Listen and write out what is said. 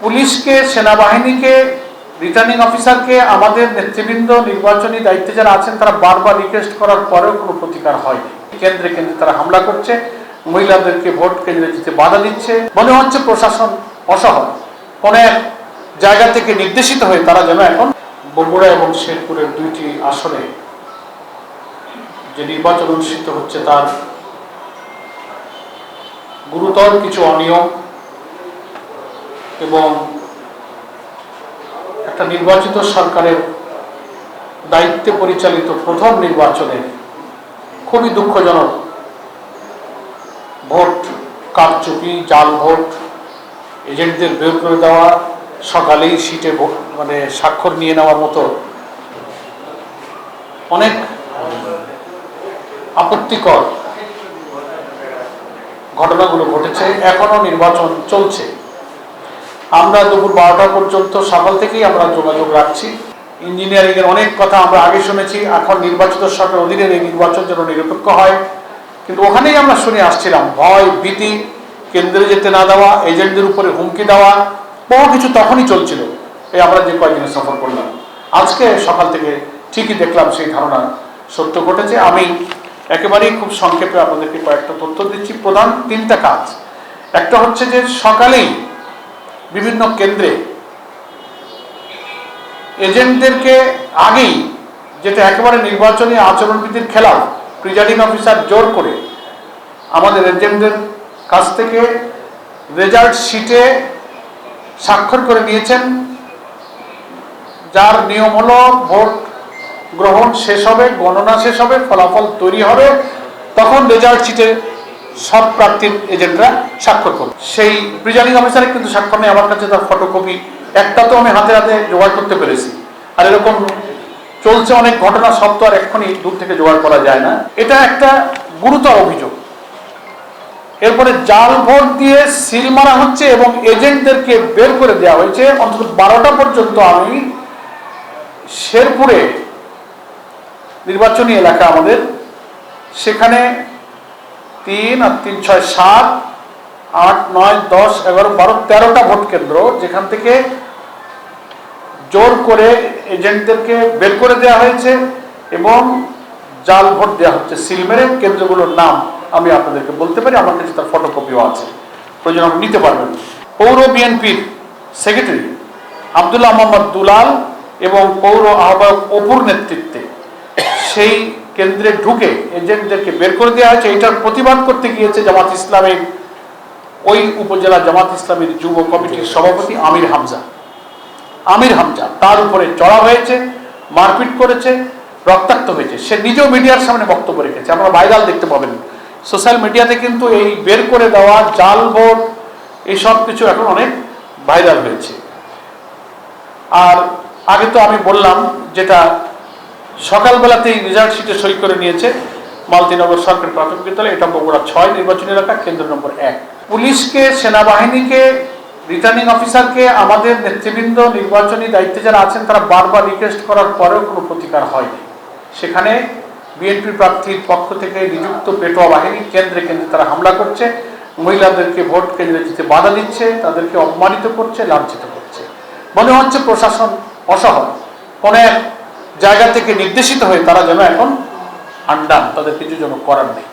পুলিশকে, সেনাবাহিনীকে, রিটার্নিং অফিসারকে আমাদের নেতৃবৃন্দ নির্বাচনী দায়িত্বে যারা আছেন তারা বারবার রিকোয়েস্ট করার পরেও কোনো প্রতিকার হয়নি। কেন্দ্রে কেন্দ্রে তারা হামলা করছে, মহিলাদেরকে ভোট কেন্দ্রে যেতে বাধা দিচ্ছে। মনে হচ্ছে প্রশাসন অসহায়। কোন এক জায়গা থেকে নির্দেশিত হয়ে তারা যেন এখন বগুড়া এবং শেরপুরের দুইটি আসনে যে নির্বাচন অনুষ্ঠিত হচ্ছে তার গুরুতর কিছু অনিয়ম এবং একটা নির্বাচিত সরকারের দায়িত্বে পরিচালিত প্রথম নির্বাচনে খুবই দুঃখজনক ভোট কারচুপি, জাল ভোট, এজেন্টদের বের করে দেওয়া, সকালেই সিটে স্বাক্ষর নিয়ে নেওয়ার মতো অনেক আপত্তিকর ঘটনাগুলো ঘটেছে। এখনো নির্বাচন চলছে। আমরা দুপুর 12টা পর্যন্ত সকাল থেকেই আমরা যোগাযোগ রাখছি। ইঞ্জিনিয়ারিং এর অনেক কথা আমরা আগে শুনেছি। এখন নির্বাচিত সরকার অধীনের এই নির্বাচন যেন নিরপেক্ষ হয়, কিন্তু ওখানেই আমরা শুনে আসছিলাম ভয়, ভীতি, কেন্দ্রে যেতে না দেওয়া, এজেন্টদের উপরে হুমকি দেওয়া, বহু কিছু তখনই চলছিল। এই আমরা যে কয়েকদিনে সফর করলাম, আজকে সকাল থেকে ঠিকই দেখলাম সেই ধারণা সত্য ঘটেছে। আমি একেবারেই খুব সংক্ষেপে আপনাদেরকে কয়েকটা তথ্য দিচ্ছি। প্রধান তিনটা কাজ। একটা হচ্ছে যে সকালেই বিভিন্ন কেন্দ্রে এজেন্টদেরকে আগেই, যেটা একেবারে নির্বাচনী আচরণবিধির খেলাফ, প্রিজাইডিং অফিসার জোর করে আমাদের এজেন্টদের কাছ থেকে রেজাল্ট শিটে স্বাক্ষর করে নিয়েছেন, যার নিয়ম হলো ভোট গ্রহণ শেষ হবে, গণনা শেষ হবে, ফলাফল তৈরি হবে, তখন রেজাল্ট শিটে সব প্রার্থীর এজেন্টরা স্বাক্ষর করবে। সেই প্রিজাইডিং অফিসারের কিন্তু স্বাক্ষর নেই আমার কাছে, তার ফটোকপি একটা তো আমি হাতে হাতে জোগাড় করতে পেরেছি। আর এরকম চলছে অনেক ঘটনা, সব তো আর এক্ষুনি দূর থেকে জোগাড় করা যায় না। এটা একটা গুরুতর অভিযোগ। এরপরে জাল ভোট দিয়ে সিল মারা হচ্ছে এবং এজেন্টদেরকে বের করে দেওয়া হয়েছে। অন্তত 12টা পর্যন্ত আমি শেরপুরে নির্বাচনী এলাকা আমাদের, সেখানে 3 আর 3, 6, 7, 8, 9, 10, 11, 12, 13টা ভোট কেন্দ্র, যেখান থেকে জোর করে এজেন্টদেরকে বের করে দেওয়া হয়েছে এবং জাল ভোট দেওয়া হচ্ছে সিল মেরে। কেন্দ্রগুলোর নাম আমি আপনাদেরকে বলতে পারি, আমার কাছে তার ফটোকপিও আছে, প্রয়োজন আপনি নিতে পারবেন। পৌর বিএনপির সেক্রেটারি আব্দুল্লাহ মোহাম্মদ দুলাল এবং পৌর আহ্বায়ক অপুর নেতৃত্বে সেই কেন্দ্রে ঢুকে এজেন্টদেরকে বের করে দেওয়া হয়েছে। এটার প্রতিবাদ করতে গিয়েছে জামাত ইসলামের, ওই উপজেলা জামাত ইসলামের যুব কমিটির সভাপতি আমির হামজা, তার উপরে চড়া হয়েছে, মারপিট করেছে, রক্তাক্ত হয়েছে। সে নিজেও মিডিয়ার সামনে বক্তব্য রেখেছে, আপনারা ভাইরাল দেখতে পাবেন সোশ্যাল মিডিয়াতে। কিন্তু এই বের করে দেওয়া, জাল ভোট, এইসব কিছু এখন অনেক ভাইরাল হয়েছে। আর আগে তো আমি বললাম, যেটা সকালবেলাতেই রেজাল্ট শিটে সই করে নিয়েছে মালতীনগর সরকারি প্রাথমিক বিদ্যালয়, এটা বগুড়া 6 নির্বাচনী এলাকা, কেন্দ্র নম্বর 1। পুলিশকে, সেনাবাহিনীকে, রিটার্নিং অফিসারকে আমাদের নেতৃবৃন্দ নির্বাচনী দায়িত্বে যারা আছেন তারা বারবার রিকোয়েস্ট করার পরেও কোনো প্রতিকার হয়নি। সেখানে বিএনপি প্রার্থীর পক্ষ থেকে নিযুক্ত পেটোয়া বাহিনী কেন্দ্রে কেন্দ্রে তারা হামলা করছে, মহিলাদেরকে ভোট কেন্দ্রে যেতে বাধা দিচ্ছে, তাদেরকে অপমানিত করছে, লাঞ্ছিত করছে। মনে হচ্ছে প্রশাসন অসহায়। কোন এক জায়গা থেকে নির্দেশিত হয়ে তারা যেন এখন আন্ডান, তাদের কিছু যেন করার নেই।